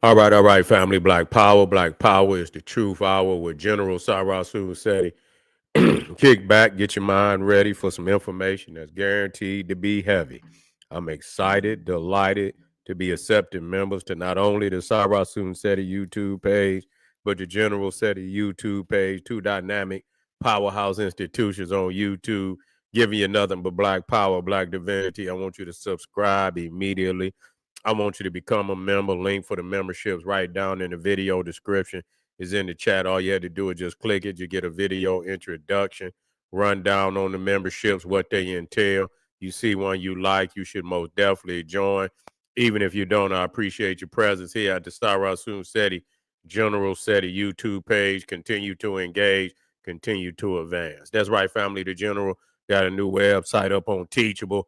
All right, family. Black Power. Black Power is the truth hour with General Cyrus Suicide. Kick back, get your mind ready for some information that's guaranteed to be heavy. I'm excited, delighted to be accepting members to not only the Cyrus Suicide YouTube page, but the General SETI YouTube page, two dynamic powerhouse institutions on YouTube, giving you nothing but black power, black divinity. I want you to subscribe immediately. I want you to become a member. Link for the memberships right down in the video description is in the chat. All you had to do is just click it. You get a video introduction, rundown on the memberships, what they entail. You see one you like, you should most definitely join. Even if you don't, I appreciate your presence here at the Sarasun SETI General SETI YouTube page. Continue to engage, continue to advance. That's right, family. The General got a new website up on Teachable.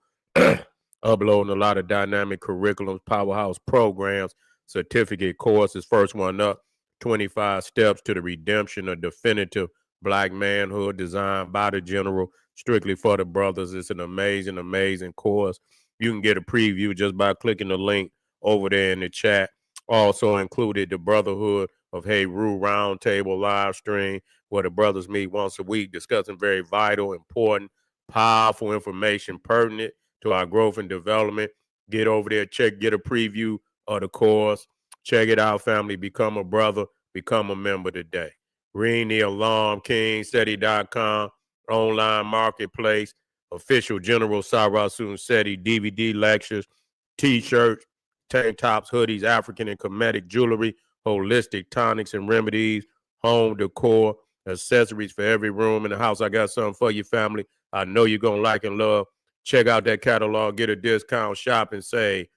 Uploading a lot of dynamic curriculums, powerhouse programs, certificate courses. First one up, 25 Steps to the Redemption of Definitive Black Manhood, designed by the General, strictly for the brothers. It's an amazing, amazing course. You can get a preview just by clicking the link over there in the chat. Also included the Brotherhood of Hey Rue Roundtable live stream, where the brothers meet once a week discussing very vital, important, powerful information pertinent to our growth and development. Get over there, get a preview of the course. Check it out, family. Become a brother, become a member today. Ring the alarm, KingSETI.com, online marketplace, official General Sarasun SETI DVD lectures, t-shirts, tank tops, hoodies, African and Kemetic jewelry, holistic tonics and remedies, home decor, accessories for every room in the house. I got something for you, family. I know you're going to like and love. Check out that catalog, get a discount, shop and save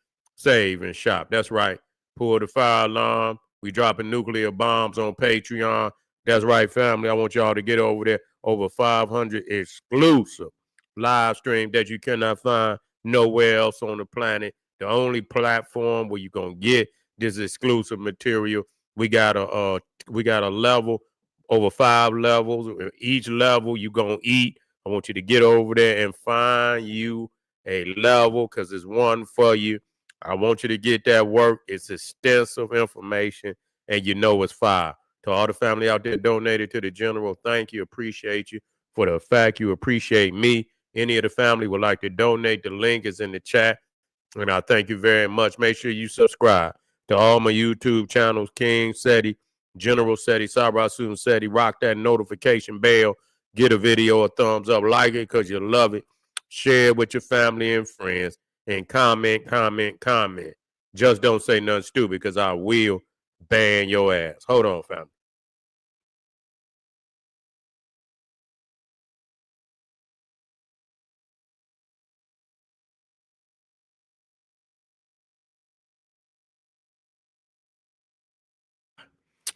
and shop. That's right. Pull the fire alarm. We dropping nuclear bombs on Patreon. That's right, family. I want y'all to get over there. Over 500 exclusive live stream that you cannot find nowhere else on the planet. The only platform where you're gonna get this exclusive material. We got a level, over 5 levels. Each level you're gonna eat. I want you to get over there and find you a level because there's one for you. I want you to get that work. It's extensive information, and you know it's fire. To all the family out there donated to the General, thank you, appreciate you. For the fact you appreciate me, any of the family would like to donate, the link is in the chat, and I thank you very much. Make sure you subscribe to all my YouTube channels, King SETI, General SETI, Sarasun SETI. Rock that notification bell. Get a video a thumbs up, like it because you love it. Share it with your family and friends, and comment, comment, comment. Just don't say nothing stupid because I will ban your ass. Hold on, family.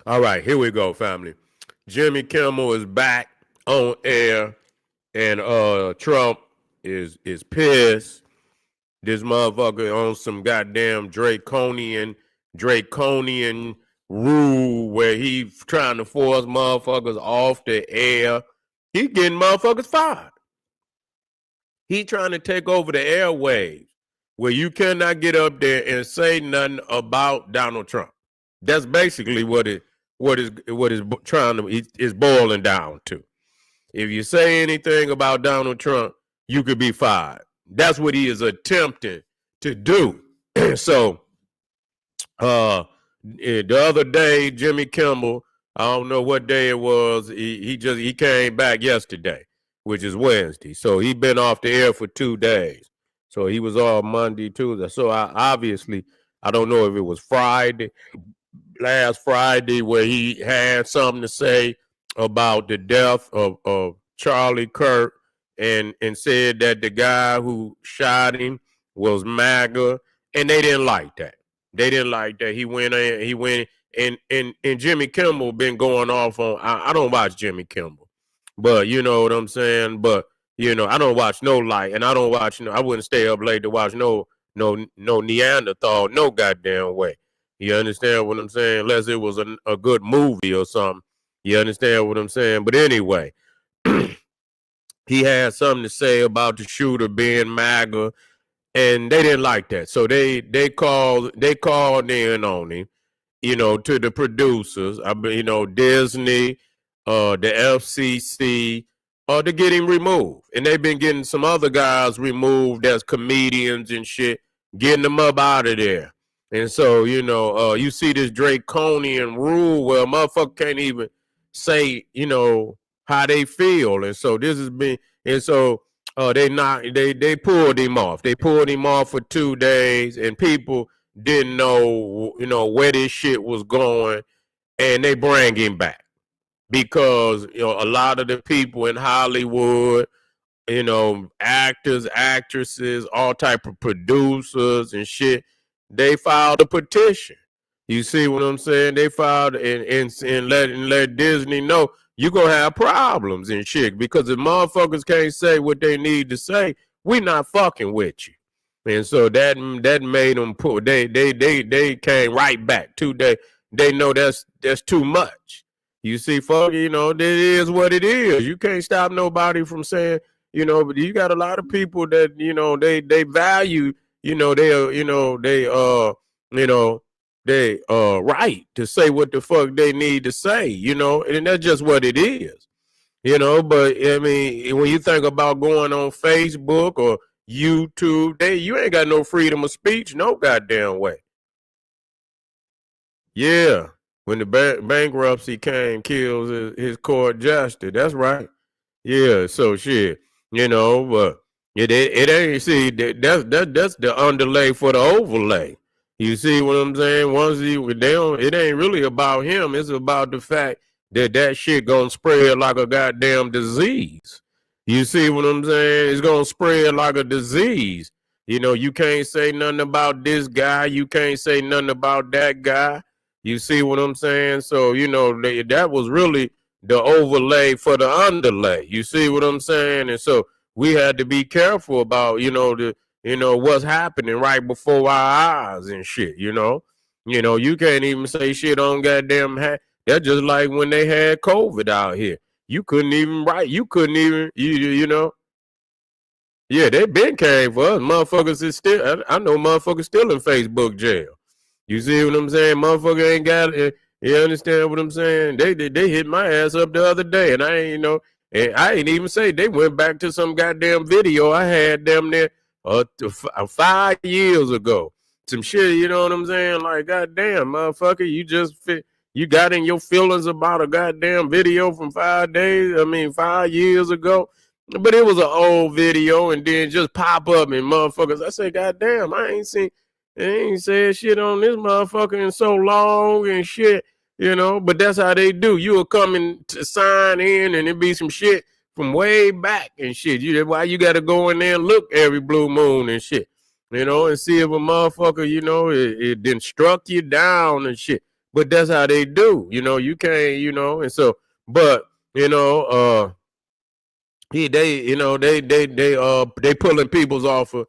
All right, here we go, family. Jimmy Kimmel is back on air, and Trump is pissed. This motherfucker on some goddamn draconian rule where he trying to force motherfuckers off the air. He getting motherfuckers fired. He trying to take over the airwaves where you cannot get up there and say nothing about Donald Trump. That's basically what is trying to is boiling down to. If you say anything about Donald Trump, you could be fired. That's what he is attempting to do. So the other day, Jimmy Kimmel, I don't know what day it was, he came back yesterday, which is Wednesday. So he been off the air for 2 days. So he was off Monday, Tuesday. So I don't know if it was last Friday, where he had something to say about the death of Charlie Kirk, and said that the guy who shot him was MAGA, and they didn't like that. They didn't like that. He went and Jimmy Kimmel been going off on. I don't watch Jimmy Kimmel, but you know what I'm saying. But I don't watch no light, and I don't watch. I wouldn't stay up late to watch no Neanderthal, no goddamn way. You understand what I'm saying? Unless it was a good movie or something. You understand what I'm saying? But anyway, he had something to say about the shooter being MAGA, and they didn't like that. So they called in on him, to the producers, Disney, the FCC, to get him removed. And they've been getting some other guys removed as comedians and shit, getting them up out of there. And so, you see this draconian rule where a motherfucker can't even say, how they feel. And so this has been, and so they pulled him off. They pulled him off for 2 days, and people didn't know, where this shit was going, and they bring him back because, a lot of the people in Hollywood, actors, actresses, all type of producers and shit, they filed a petition. You see what I'm saying? They filed and let Disney know you're going to have problems and shit because if motherfuckers can't say what they need to say, we not fucking with you. And so that made them pull. They came right back 2 days. They know that's too much. You see, fuck, that is what it is. You can't stop nobody from saying, but you got a lot of people that, they value, they right to say what the fuck they need to say, and that's just what it is. But I mean, when you think about going on Facebook or YouTube, you ain't got no freedom of speech, no goddamn way. Yeah, when the bankruptcy came, kills his court jester. That's right. Yeah, so shit, but it ain't, see, that's the underlay for the overlay. You see what I'm saying? It ain't really about him. It's about the fact that shit gonna spread like a goddamn disease. You see what I'm saying? It's gonna spread like a disease. You can't say nothing about this guy. You can't say nothing about that guy. You see what I'm saying? So, that was really the overlay for the underlay. You see what I'm saying? And so we had to be careful about, what's happening right before our eyes and shit, you can't even say shit on goddamn that's just like when they had COVID out here. You couldn't even write. You couldn't even, Yeah, they been came for us. Motherfuckers is still, I know motherfuckers still in Facebook jail. You see what I'm saying? Motherfucker ain't got it. You understand what I'm saying? They hit my ass up the other day, and I ain't, and I ain't even say they went back to some goddamn video I had them there 5 years ago. Some shit, you know what I'm saying? Like, goddamn, motherfucker, you got in your feelings about a goddamn video from 5 years ago. But it was an old video, and then just pop up and motherfuckers. I say, goddamn, I ain't said shit on this motherfucker in so long and shit, but that's how they do. You'll come in to sign in and it be some shit from way back and shit. Why you got to go in there and look every blue moon and shit, and see if a motherfucker, it didn't struck you down and shit. But that's how they do, you can't, and so, but, they pulling people's off of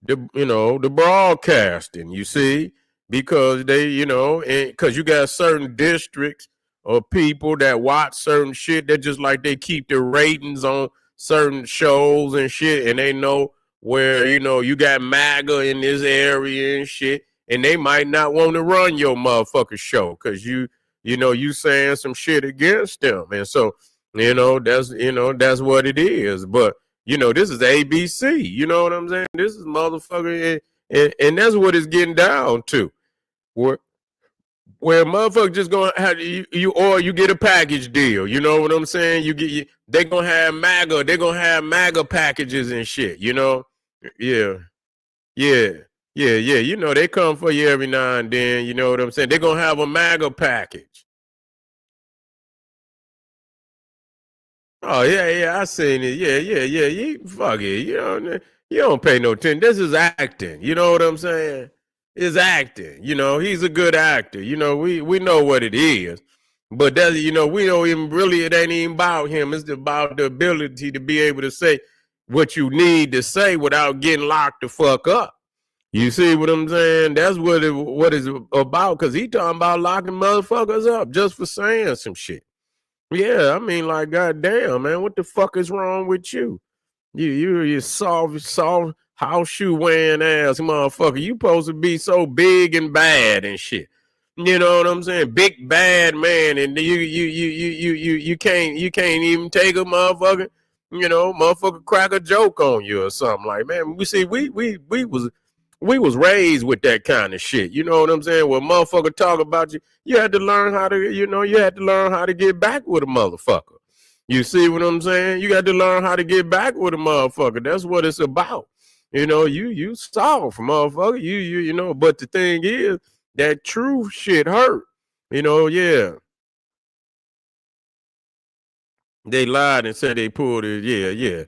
the broadcasting, you see, because because you got certain districts of people that watch certain shit that just like they keep the ratings on certain shows and shit, and they know where you got MAGA in this area and shit, and they might not want to run your motherfucking show because you saying some shit against them, and so that's what it is. But this is ABC. You know what I'm saying? This is motherfucker, and that's what it's getting down to. Where motherfucker just gonna have you get a package deal. You know what I'm saying? They gonna have MAGA. They gonna have MAGA packages and shit. Yeah, yeah. They come for you every now and then. You know what I'm saying? They gonna have a MAGA package. Oh yeah, I seen it. Yeah. You fuck it. You don't pay no attention. This is acting. You know what I'm saying? It's acting. He's a good actor. We know what it is. But that we don't even really. It ain't even about him. It's about the ability to be able to say what you need to say without getting locked the fuck up. You see what I'm saying? That's what it's about. Because he talking about locking motherfuckers up just for saying some shit. Yeah, I mean, like, goddamn, man, what the fuck is wrong with you? You soft house shoe wearing ass motherfucker. You supposed to be so big and bad and shit. You know what I'm saying? Big bad man, and you can't even take a motherfucker, motherfucker crack a joke on you or something like, man. We see we was raised with that kind of shit. You know what I'm saying? When motherfucker talk about you, you had to learn how to, get back with a motherfucker. You see what I'm saying? You got to learn how to get back with a motherfucker. That's what it's about. You soft, motherfucker. But the thing is, that true shit hurt. Yeah. They lied and said they pulled it. Yeah, yeah.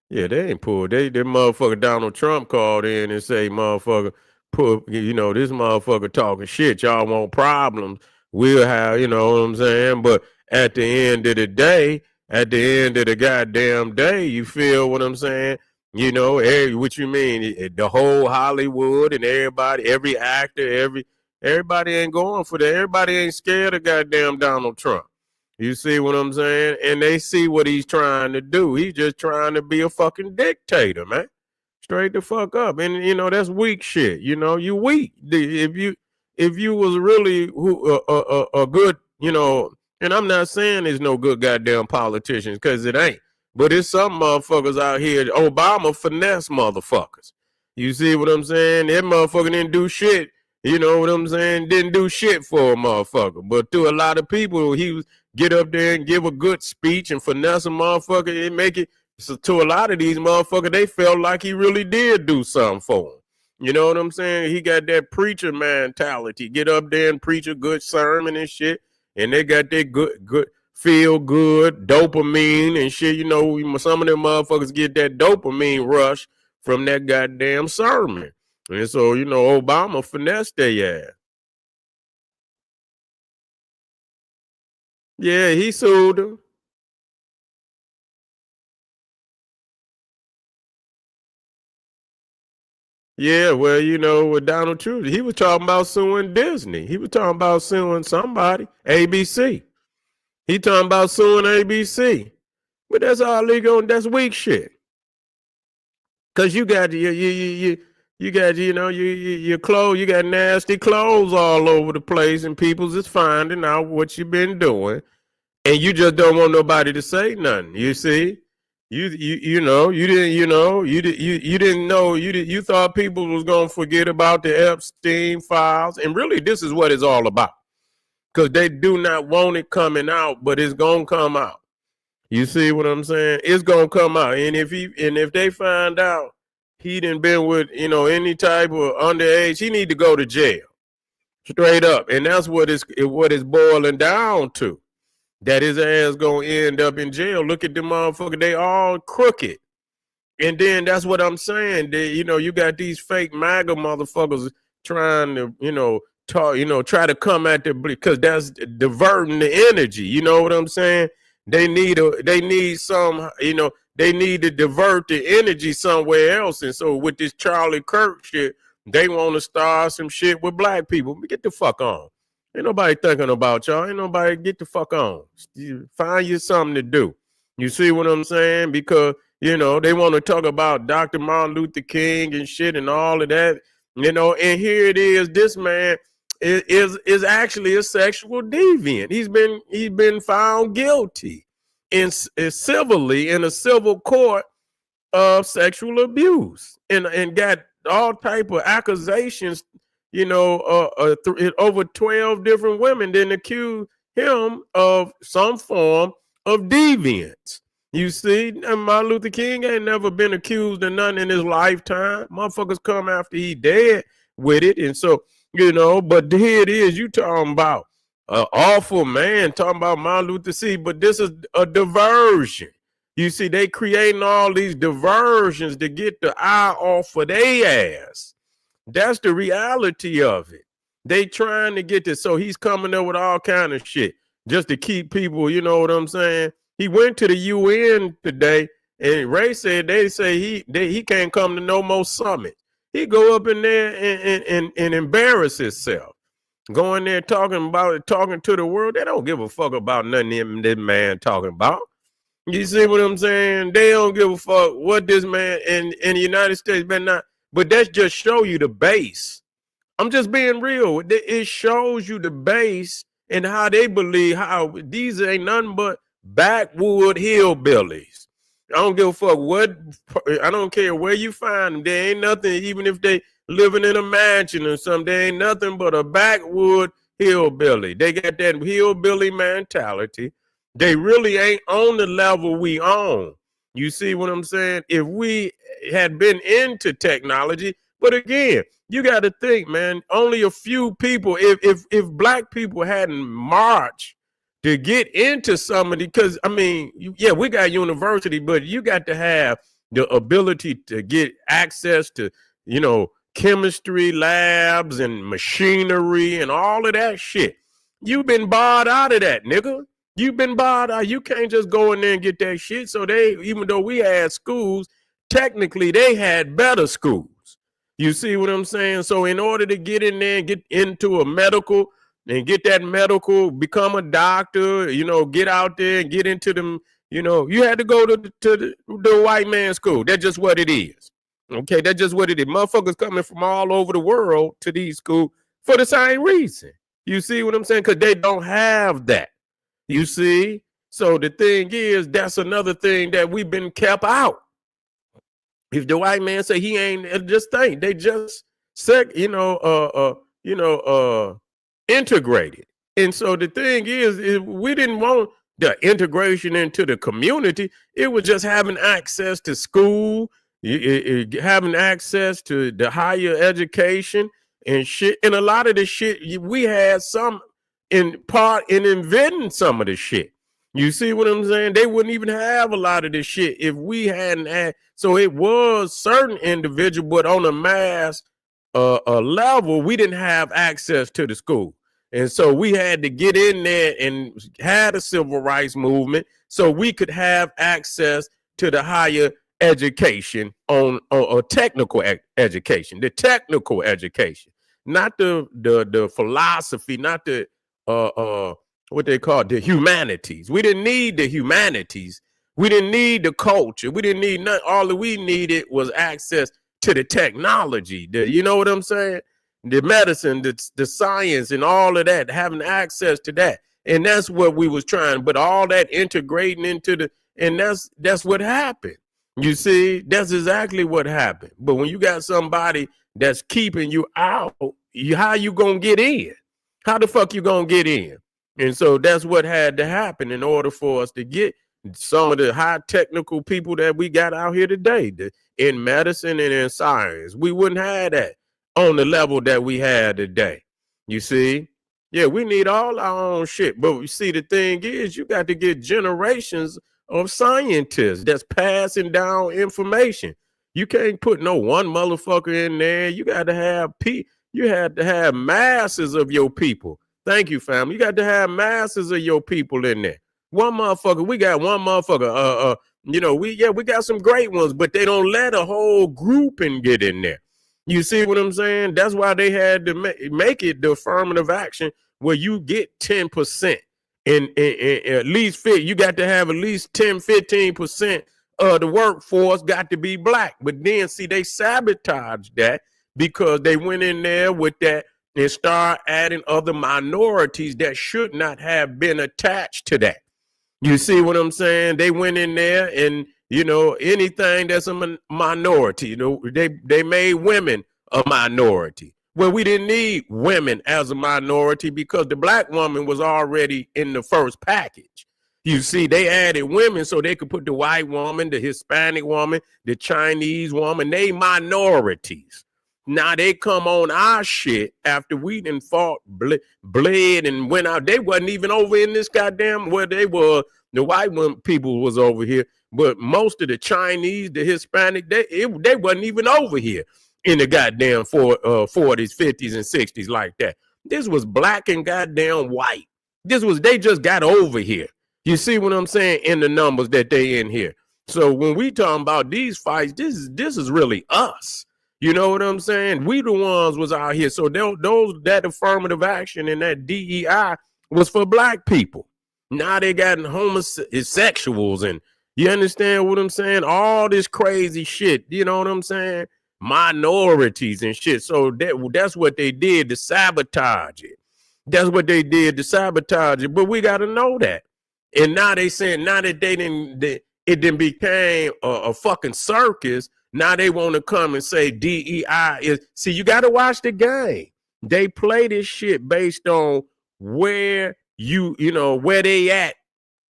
Yeah, they ain't pulled. That motherfucker Donald Trump called in and say, motherfucker, this motherfucker talking shit. Y'all want problems. We'll have, you know what I'm saying? But at the end of the day, at the end of the goddamn day, you feel what I'm saying? What you mean? The whole Hollywood and every actor, everybody ain't going for that. Everybody ain't scared of goddamn Donald Trump. You see what I'm saying? And they see what he's trying to do. He's just trying to be a fucking dictator, man. Straight the fuck up. And that's weak shit. You weak. If you was really a good, and I'm not saying there's no good goddamn politicians, because it ain't. But it's some motherfuckers out here. Obama finesse motherfuckers. You see what I'm saying? That motherfucker didn't do shit. You know what I'm saying? Didn't do shit for a motherfucker. But to a lot of people, he was get up there and give a good speech and finesse a motherfucker and make it. So to a lot of these motherfuckers, they felt like he really did do something for them. You know what I'm saying? He got that preacher mentality. Get up there and preach a good sermon and shit. And they got that good feel good dopamine and shit. Some of them motherfuckers get that dopamine rush from that goddamn sermon. And so, Obama finessed their ass. Yeah, he sued him. Yeah, well, with Donald Trump, he was talking about suing Disney. He was talking about suing somebody, ABC. He talking about suing ABC. But that's all legal. That's weak shit. Cause you got you got your clothes. You got nasty clothes all over the place, and people's just finding out what you've been doing, and you just don't want nobody to say nothing. You see, you didn't you didn't know you thought people was gonna forget about the Epstein files, and really this is what it's all about, because they do not want it coming out, but it's gonna come out. You see what I'm saying? It's gonna come out, and if they find out he didn't been with any type of underage, he need to go to jail, straight up, and that's what it's boiling down to. That his ass gonna end up in jail. Look at them motherfuckers; they all crooked. And then that's what I'm saying. You got these fake MAGA motherfuckers trying to, try to come at the, because that's diverting the energy. You know what I'm saying? They need some, they need to divert the energy somewhere else. And so with this Charlie Kirk shit, they want to start some shit with black people. Get the fuck on. Ain't nobody thinking about y'all. Ain't nobody, get the fuck on. Find you something to do. You see what I'm saying? Because they want to talk about Dr. Martin Luther King and shit and all of that, and here it is. This man is actually a sexual deviant. He's been found guilty civilly in a civil court of sexual abuse, and got all type of accusations. Over 12 different women then accuse him of some form of deviance. You see, and Martin Luther King ain't never been accused of nothing in his lifetime. Motherfuckers come after he dead with it. And so, but here it is, you talking about an awful man, talking about Martin Luther King, but this is a diversion. You see, they creating all these diversions to get the eye off of their ass. That's the reality of it. They trying to get this. So he's coming up with all kind of shit just to keep people, you know what I'm saying? He went to the UN today, and Ray said they say he can't come to no more summit. He go up in there and embarrass himself. Going there talking to the world. They don't give a fuck about nothing this man talking about. You see what I'm saying? They don't give a fuck what this man in the United States better not. But that's just show you the base I'm just being real. It shows you the base and how they believe how these ain't nothing but backwood hillbillies. I don't give a fuck what, I don't care where you find them. There ain't nothing, even if they living in a mansion or something, there ain't nothing but a backwood hillbilly. They got that hillbilly mentality. They really ain't on the level we on. You see what I'm saying? If we had been into technology, but again, you got to think, man, only a few people, if black people hadn't marched to get into somebody, because I mean, yeah, we got university, but you got to have the ability to get access to, chemistry labs and machinery and all of that shit. You've been barred out of that, nigga. You've been barred out. You can't just go in there and get that shit. So they, even though we had schools, technically they had better schools. You see what I'm saying? So in order to get in there and get into a medical and get that medical, become a doctor, get out there and get into them, you had to go to the white man's school. That's just what it is. Okay, that's just what it is. Motherfuckers coming from all over the world to these schools for the same reason. You see what I'm saying? Because they don't have that. You see? So the thing is, that's another thing that we've been kept out. If the white man say he ain't, just think they just integrated. And so the thing is we didn't want the integration into the community. It was just having access to school, having access to the higher education and shit. And a lot of the shit, we had some in part in inventing some of the shit. You see what I'm saying? They wouldn't even have a lot of this shit if we hadn't had. So it was certain individual, but on a mass level, we didn't have access to the school. And so we had to get in there and had a civil rights movement so we could have access to the higher education on technical education, the technical education, not the philosophy, not the what they call the humanities. We didn't need the humanities. We didn't need the culture. We didn't need nothing. All that we needed was access to the technology. You know what I'm saying? The medicine, the science, and all of that, having access to that. And that's what we was trying. But all that integrating into and that's what happened. You see, that's exactly what happened. But when you got somebody that's keeping you out, how you gonna get in? How the fuck you gonna get in? And so that's what had to happen in order for us to get some of the high technical people that we got out here today in medicine and in science. We wouldn't have that on the level that we had today. You see? Yeah, we need all our own shit. But you see, the thing is, you got to get generations of scientists that's passing down information. You can't put no one motherfucker in there. You got to have you had to have masses of your people. Thank you, family. You got to have masses of your people in there. One motherfucker, we got one motherfucker. We got some great ones, but they don't let a whole grouping get in there. You see what I'm saying? That's why they had to make it the affirmative action where you get 10% in at least fit. You got to have at least 10, 15% of the workforce got to be black. But then see, they sabotaged that because they went in there with that and start adding other minorities that should not have been attached to that. You see what I'm saying? They went in there and, anything that's a minority, they made women a minority. Well, we didn't need women as a minority because the black woman was already in the first package. You see, they added women so they could put the white woman, the Hispanic woman, the Chinese woman, they minorities. Now they come on our shit after we done fought, bled, and went out. They wasn't even over in this goddamn where they were. The white people was over here, but most of the Chinese, the Hispanic, they wasn't even over here in the goddamn 40s, 50s, and 60s like that. This was black and goddamn white. They just got over here. You see what I'm saying? In the numbers that they in here. So when we talking about these fights, this is really us. You know what I'm saying? We the ones was out here. So that affirmative action and that DEI was for black people. Now they got homosexuals and you understand what I'm saying? All this crazy shit. You know what I'm saying? minorities and shit. So that's what they did to sabotage it. That's what they did to sabotage it. But we got to know that. And now they saying now that it then became a fucking circus. Now they want to come and say DEI is. See, you got to watch the game. They play this shit based on where where they at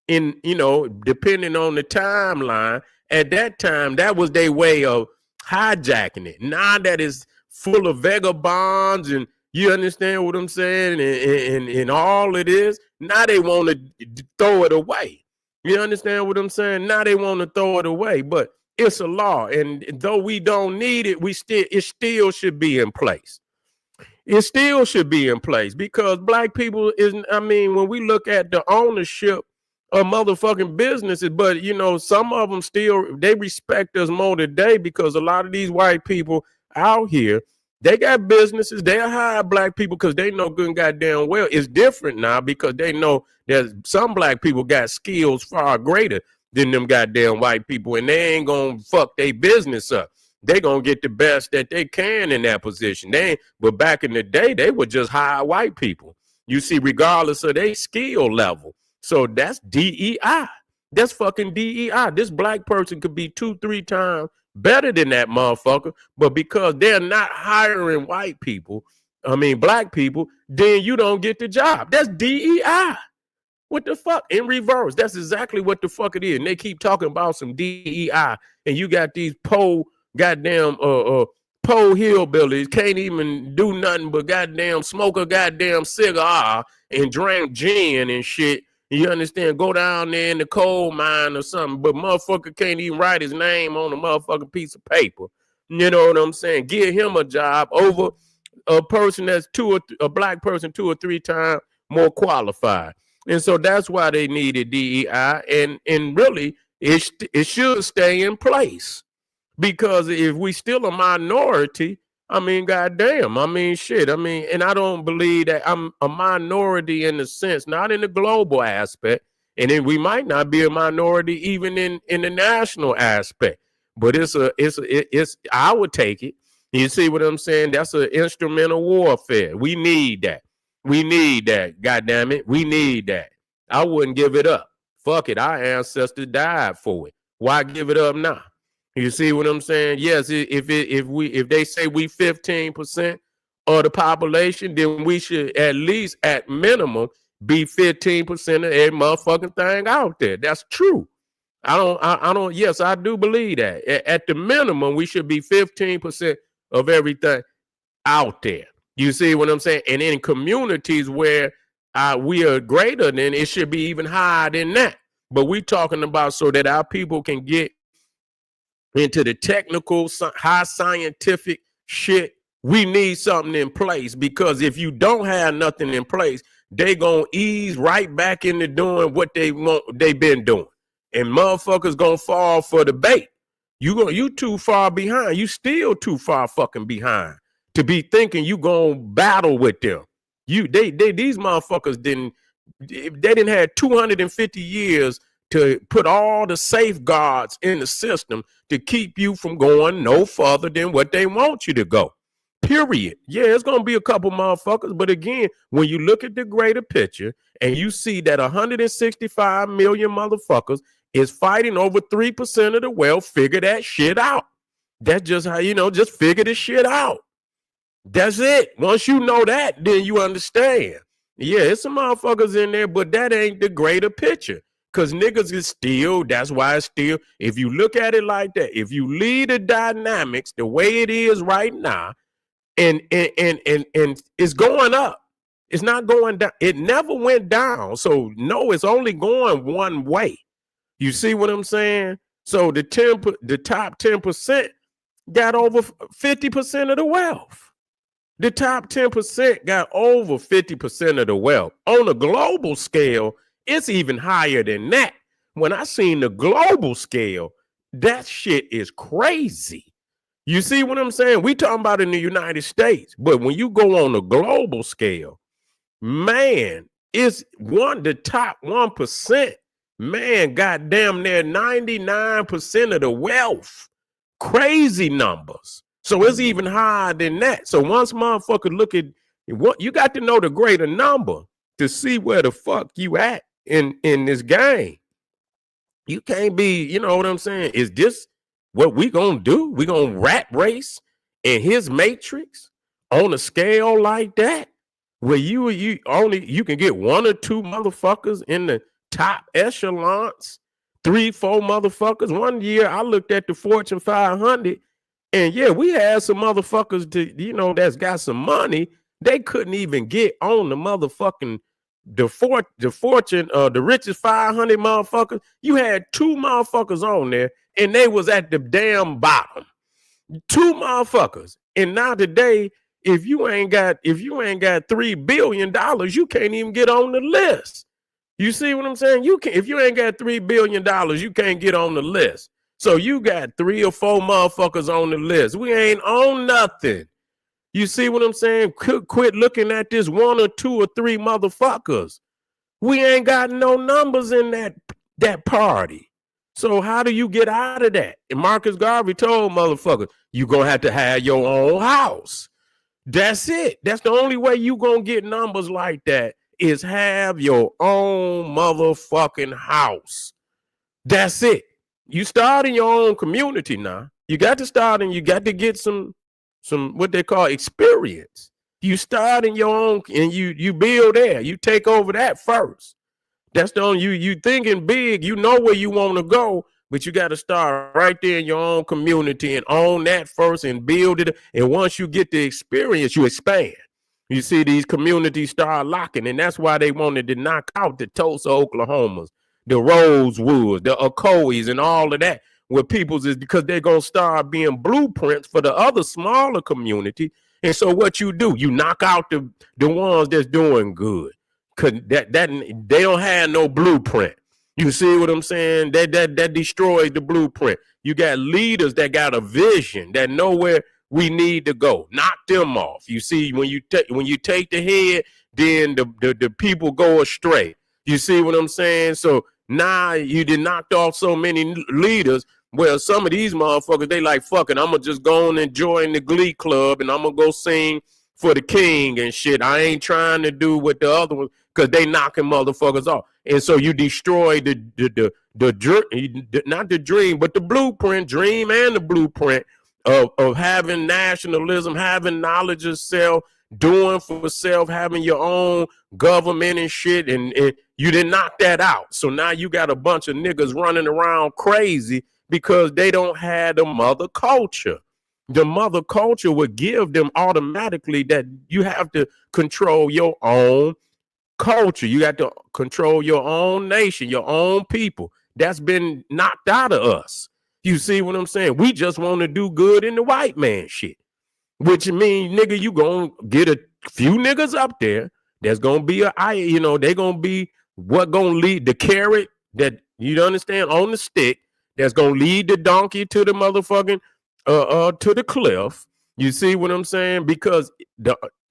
in, depending on the timeline. At that time, that was their way of hijacking it. Now that is full of vagabonds, and you understand what I'm saying, and all it is, now they want to throw it away. You understand what I'm saying? Now they want to throw it away, but it's a law, and though we don't need it, it still should be in place. It still should be in place because black people when we look at the ownership of motherfucking businesses, but some of them they respect us more today because a lot of these white people out here, they got businesses, they'll hire black people because they know good and goddamn well it's different now because they know that some black people got skills far greater than them goddamn white people, and they ain't gonna fuck their business up. They gonna get the best that they can in that position. But back in the day, they would just hire white people. You see, regardless of their skill level. So that's DEI. That's fucking DEI. This black person could be 2-3 times better than that motherfucker, but because they're not hiring black people, then you don't get the job. That's DEI. What the fuck? In reverse. That's exactly what the fuck it is. And they keep talking about some DEI, and you got these goddamn hillbillies can't even do nothing but goddamn smoke a goddamn cigar and drink gin and shit. You understand? Go down there in the coal mine or something, but motherfucker can't even write his name on a motherfucking piece of paper. You know what I'm saying? Give him a job over a person that's a black person 2 or 3 times more qualified. And so that's why they needed DEI, and really it should stay in place. Because if we still a minority, goddamn, shit. And I don't believe that I'm a minority in the sense, not in the global aspect. And then we might not be a minority even in the national aspect. But I would take it. You see what I'm saying? That's an instrumental warfare. We need that. We need that. God damn it. We need that. I wouldn't give it up. Fuck it. Our ancestors died for it. Why give it up now? You see what I'm saying? Yes, if they say we 15% of the population, then we should at least at minimum be 15% of every motherfucking thing out there. That's true. Yes, I do believe that. At the minimum, we should be 15% of everything out there. You see what I'm saying? And in communities where we are greater than, it should be even higher than that. But we're talking about so that our people can get into the technical, high scientific shit. We need something in place, because if you don't have nothing in place, they gonna ease right back into doing what they've been doing, and motherfuckers gonna fall for the bait. You too far behind. You still too far fucking behind to be thinking you gonna battle with them. These motherfuckers didn't have 250 years to put all the safeguards in the system to keep you from going no further than what they want you to go. Period. Yeah, it's going to be a couple motherfuckers. But again, when you look at the greater picture and you see that 165 million motherfuckers is fighting over 3% of the wealth, figure that shit out. That's just how, just figure this shit out. That's it. Once you know that, then you understand. Yeah, it's some motherfuckers in there, but that ain't the greater picture. Because niggas is still, that's why it's still, if you look at it like that, if you leave the dynamics the way it is right now, and it's going up, it's not going down. It never went down. So no, it's only going one way. You see what I'm saying? So the top 10% got over 50% of the wealth. The top 10% got over 50% of the wealth. On a global scale, it's even higher than that. When I seen the global scale, that shit is crazy. You see what I'm saying? We talking about in the United States, but when you go on the global scale, man, it's the top 1%. Man, goddamn near 99% of the wealth. Crazy numbers. So it's even higher than that. So once motherfucker look at what you got to know the greater number to see where the fuck you at in this game. You can't be, you know what I'm saying? Is this what we gonna do? We gonna rat race in his matrix on a scale like that? Where you only you can get one or two motherfuckers in the top echelons, 3-4 motherfuckers. One year I looked at the Fortune 500, and yeah, we had some motherfuckers that's got some money. They couldn't even get on the motherfucking the fortune, the richest 500 motherfuckers. You had two motherfuckers on there, and they was at the damn bottom. Two motherfuckers. And now today, if you ain't got $3 billion, you can't even get on the list. You see what I'm saying? If you ain't got $3 billion, you can't get on the list. So you got 3 or 4 motherfuckers on the list. We ain't on nothing. You see what I'm saying? Quit looking at this 1 or 2 or 3 motherfuckers. We ain't got no numbers in that party. So how do you get out of that? And Marcus Garvey told motherfuckers, you gonna have to have your own house. That's it. That's the only way you gonna get numbers like that is have your own motherfucking house. That's it. You start in your own community now. You got to start and you got to get some what they call experience. You start in your own and you build there. You take over that first. That's the only you thinking big. You know where you want to go, but you got to start right there in your own community and own that first and build it. And once you get the experience, you expand. You see these communities start locking, and that's why they wanted to knock out the Tulsa, Oklahomas, the Rosewoods, the Ocoees, and all of that. With people's is because they're gonna start being blueprints for the other smaller community. And so what you do, you knock out the ones that's doing good. Cause that they don't have no blueprint. You see what I'm saying? That destroys the blueprint. You got leaders that got a vision that know where we need to go. Knock them off. You see, when you take the head, then the people go astray. You see what I'm saying? So now you did knocked off so many leaders. Well, some of these motherfuckers, they like, fuck it, I'm going to just go on and join the glee club and I'm going to go sing for the king and shit. I ain't trying to do what the other ones, because they knocking motherfuckers off. And so you destroy the not the dream, but the blueprint, dream and the blueprint of having nationalism, having knowledge of self, doing for self, having your own government and shit. And you didn't knock that out. So now you got a bunch of niggas running around crazy because they don't have the mother culture. The mother culture would give them automatically that you have to control your own culture. You got to control your own nation, your own people. That's been knocked out of us. You see what I'm saying? We just want to do good in the white man shit, which means, nigga, you gonna get a few niggas up there that's gonna be they gonna be what gonna lead the carrot that you understand on the stick that's gonna lead the donkey to the motherfucking to the cliff. You see what I'm saying? Because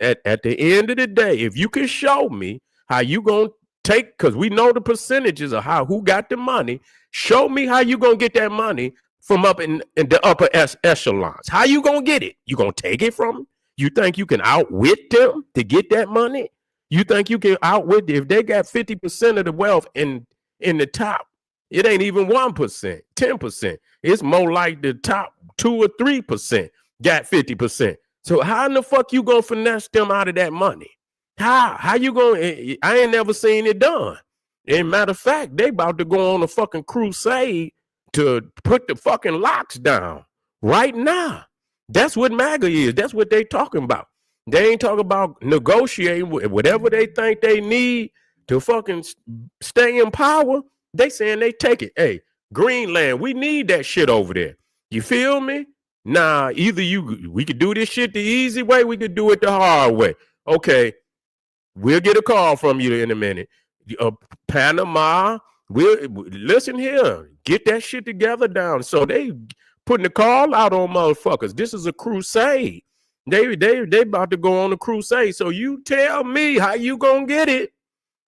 at the end of the day, if you can show me how you gonna take, because we know the percentages of who got the money, show me how you gonna get that money from up in the upper echelons. How you gonna get it? You gonna take it from them? You think you can outwit them to get that money? You think you can outwit if they got 50% of the wealth in the top? It ain't even 1%, 10%. It's more like the top 2 or 3% got 50%. So how in the fuck you gonna finesse them out of that money? How you gonna? I ain't never seen it done. And matter of fact, they about to go on a fucking crusade to put the fucking locks down right now. That's what MAGA is. That's what they talking about. They ain't talking about negotiating whatever they think they need to fucking stay in power. They saying they take it. Hey, Greenland, we need that shit over there. You feel me? Nah, either we could do this shit the easy way, we could do it the hard way. Okay, we'll get a call from you in a minute. Panama, listen here, get that shit together down. So they putting the call out on motherfuckers. This is a crusade. They about to go on a crusade. So you tell me how you gonna get it.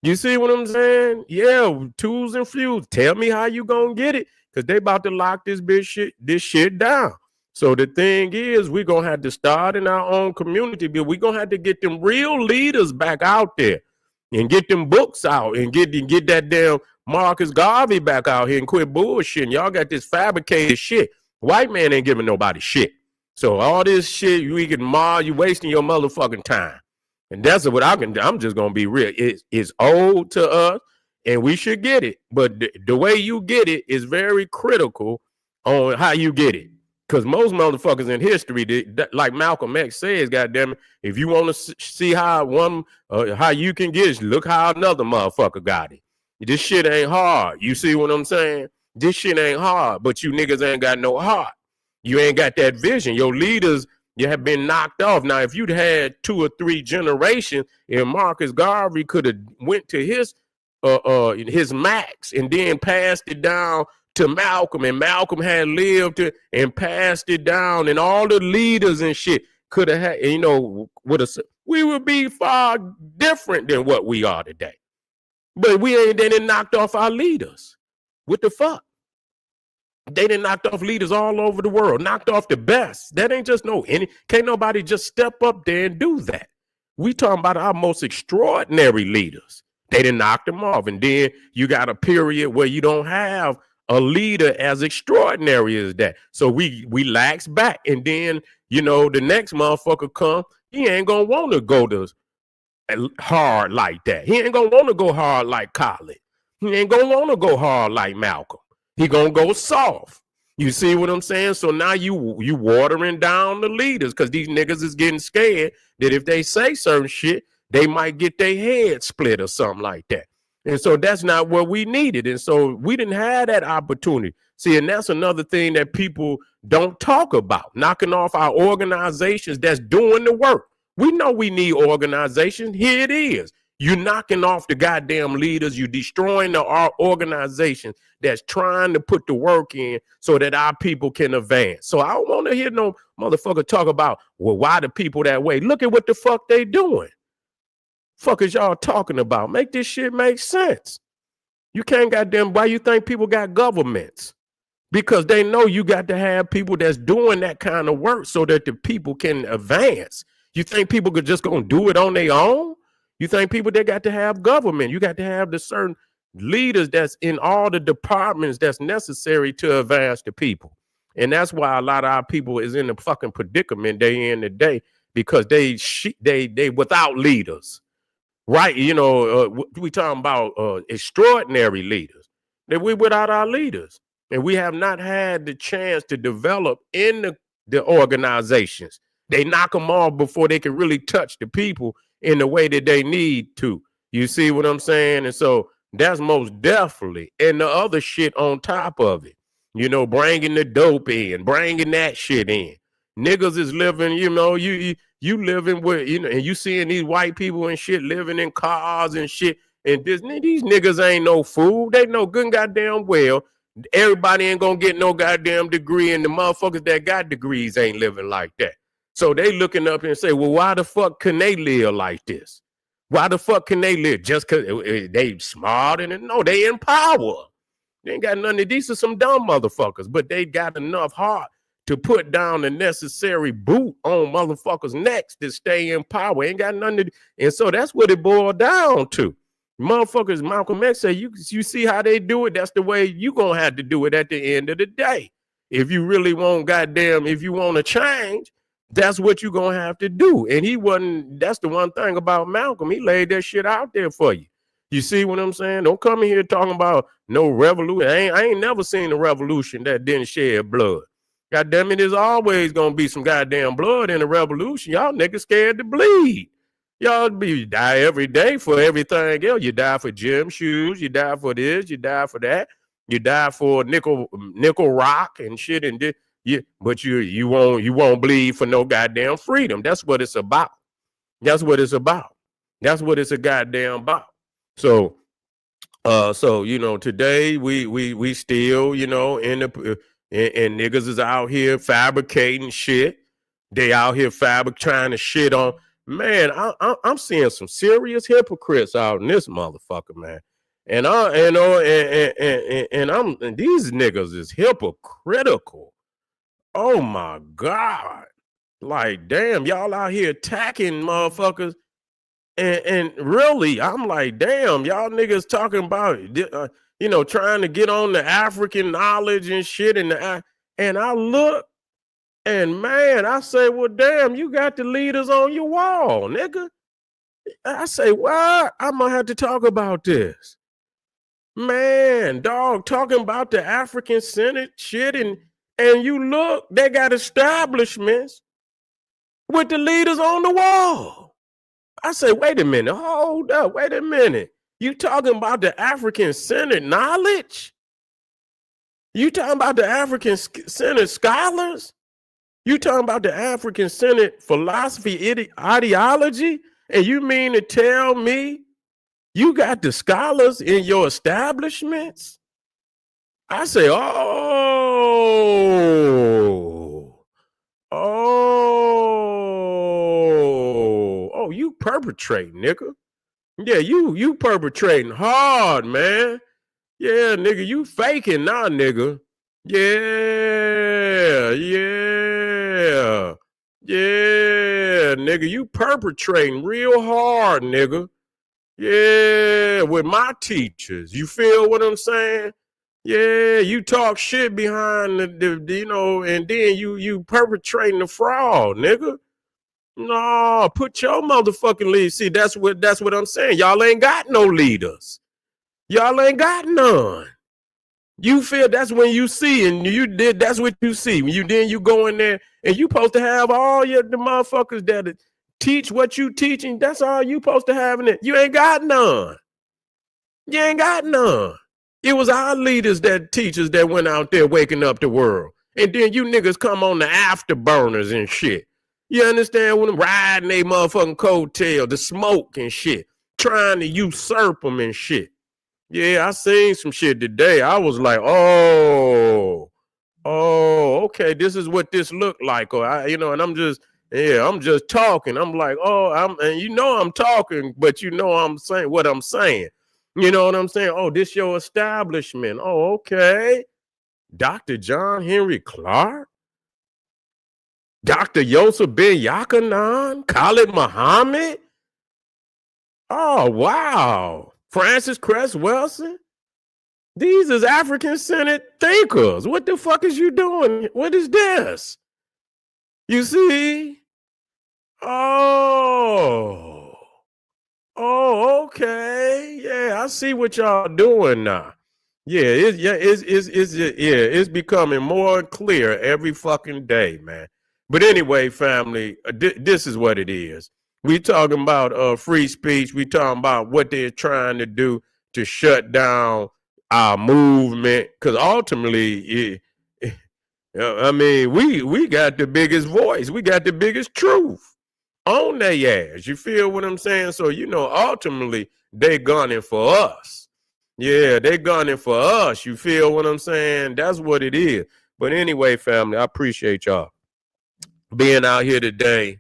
You see what I'm saying? Yeah, tools and fuels. Tell me how you gonna get it, because they about to lock this shit down. So the thing is, we're gonna have to start in our own community, but we're gonna have to get them real leaders back out there and get them books out and get that damn Marcus Garvey back out here and quit bullshitting. Y'all got this fabricated shit. White man ain't giving nobody shit. So all this shit you wasting your motherfucking time. And that's what I'm just gonna be real. It's old to us and we should get it. But the way you get it is very critical on how you get it. Because most motherfuckers in history, like Malcolm X says, goddamn it, if you want to see how how you can get it, look how another motherfucker got it. This shit ain't hard. You see what I'm saying? This shit ain't hard, but you niggas ain't got no heart. You ain't got that vision. Your leaders, you have been knocked off. Now, if you'd had 2 or 3 generations, and Marcus Garvey could have went to his max and then passed it down to Malcolm, and Malcolm had lived and passed it down, and all the leaders and shit could have had, we would be far different than what we are today. But they didn't knocked off our leaders. What the fuck? They done knocked off leaders all over the world, knocked off the best. That ain't just can't nobody just step up there and do that. We talking about our most extraordinary leaders. They done knocked them off. And then you got a period where you don't have a leader as extraordinary as that. So we lax back. And then, the next motherfucker come, he ain't gonna want to go to hard like that. He ain't gonna want to go hard like Khaled. He ain't gonna want to go hard like Malcolm. He gonna go soft. You see what I'm saying? So now you watering down the leaders because these niggas is getting scared that if they say certain shit, they might get their head split or something like that. And so that's not what we needed. And so we didn't have that opportunity. See, and that's another thing that people don't talk about, knocking off our organizations that's doing the work. We know we need organizations. Here it is. You're knocking off the goddamn leaders. You're destroying our organization that's trying to put the work in so that our people can advance. So I don't want to hear no motherfucker talk about, well, why the people that way? Look at what the fuck they doing. Fuck is y'all talking about? Make this shit make sense. You can't goddamn, why you think people got governments? Because they know you got to have people that's doing that kind of work so that the people can advance. You think people could just gonna do it on their own? You think people, they got to have government. You got to have the certain leaders that's in all the departments that's necessary to advance the people. And that's why a lot of our people is in the fucking predicament day in the day, because they without leaders. Right, we talking about extraordinary leaders. That we without our leaders, and we have not had the chance to develop in the organizations. They knock them off before they can really touch the people in the way that they need to. You see what I'm saying? And so that's most definitely, and the other shit on top of it. Bringing the dope in, bringing that shit in. Niggas is living, you living with, and you seeing these white people and shit living in cars and shit. And these niggas ain't no fool. They know good and goddamn well everybody ain't gonna get no goddamn degree, and the motherfuckers that got degrees ain't living like that. So they looking up and say, well, why the fuck can they live like this? Why the fuck can they live? Just because they smart and no, they in power. They ain't got nothing. These are some dumb motherfuckers, but they got enough heart to put down the necessary boot on motherfuckers' necks to stay in power. Ain't got nothing to, and so that's what it boiled down to. Motherfuckers, Malcolm X say, you see how they do it? That's the way you gonna have to do it at the end of the day. If you really want if you want to change, that's what you gonna have to do. And that's the one thing about Malcolm. He laid that shit out there for you. You see what I'm saying? Don't come in here talking about no revolution. I ain't never seen a revolution that didn't shed blood. God damn it, there's always gonna be some goddamn blood in a revolution. Y'all niggas scared to bleed. Y'all die every day for everything else. You die for gym shoes. You die for this. You die for that. You die for nickel rock and shit. And this. But you won't bleed for no goddamn freedom. That's what it's about. That's what it's about. That's what it's a goddamn about. So today we still in the and niggas is out here fabricating shit. They out here trying to shit on. Man, I'm seeing some serious hypocrites out in this motherfucker, man. And these niggas is hypocritical Oh my God. Like, damn, y'all out here attacking motherfuckers. And really, I'm like, damn, y'all niggas talking about, trying to get on the African knowledge and shit. And I look, and man, I say, well, damn, you got the leaders on your wall, nigga. I say, what? I'm gonna have to talk about this. Man, dog, talking about the African Senate shit, and you look, they got establishments with the leaders on the wall. I say, wait a minute, hold up, wait a minute. You talking about the African Senate knowledge? You talking about the African Senate scholars? You talking about the African Senate philosophy ideology? And you mean to tell me you got the scholars in your establishments? I say, oh, you perpetrating, nigga. Yeah, you perpetrating hard, man. Yeah, nigga, you faking now, nigga. Yeah, nigga, you perpetrating real hard, nigga. Yeah, with my teachers. You feel what I'm saying? Yeah, you talk shit behind the and then you perpetrating the fraud, nigga. No, put your motherfucking lead. See, that's what I'm saying. Y'all ain't got no leaders. Y'all ain't got none. You feel that's when you see, and that's what you see. When you go in there and you supposed to have all the motherfuckers that teach what you teaching. That's all you supposed to have in it. You ain't got none. You ain't got none. It was our leaders teachers that went out there waking up the world. And then you niggas come on the afterburners and shit. You understand? When them riding they motherfucking coattail, the smoke and shit, trying to usurp them and shit. Yeah, I seen some shit today. I was like, oh, okay, this is what this looked like. Or and I'm just talking. I'm like, I'm talking, but I'm saying what I'm saying. You know what I'm saying? Oh, this your establishment. Oh, okay. Dr. John Henry Clark, Dr. Yosef Ben Yakanan, Khalid Muhammad. Oh, wow. Francis Cress Wilson. These is African Senate thinkers. What the fuck is you doing? What is this? You see? Oh, okay. Yeah, I see what y'all doing now. Yeah, it's becoming more clear every fucking day, man. But anyway, family, this is what it is. We talking about free speech. We talking about what they're trying to do to shut down our movement. Because ultimately, I mean, we got the biggest voice. We got the biggest truth on their ass. You feel what I'm saying? So, ultimately, they gunning for us. Yeah, they gunning for us. You feel what I'm saying? That's what it is. But anyway, family, I appreciate y'all being out here today.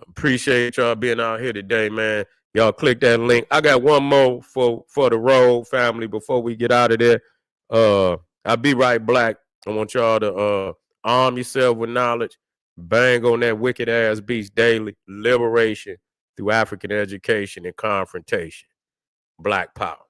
Appreciate y'all being out here today, man. Y'all click that link. I got one more for the road, family, before we get out of there. I'll be right black. I want y'all to arm yourself with knowledge. Bang on that wicked ass beast daily. Liberation through African education and confrontation. Black power.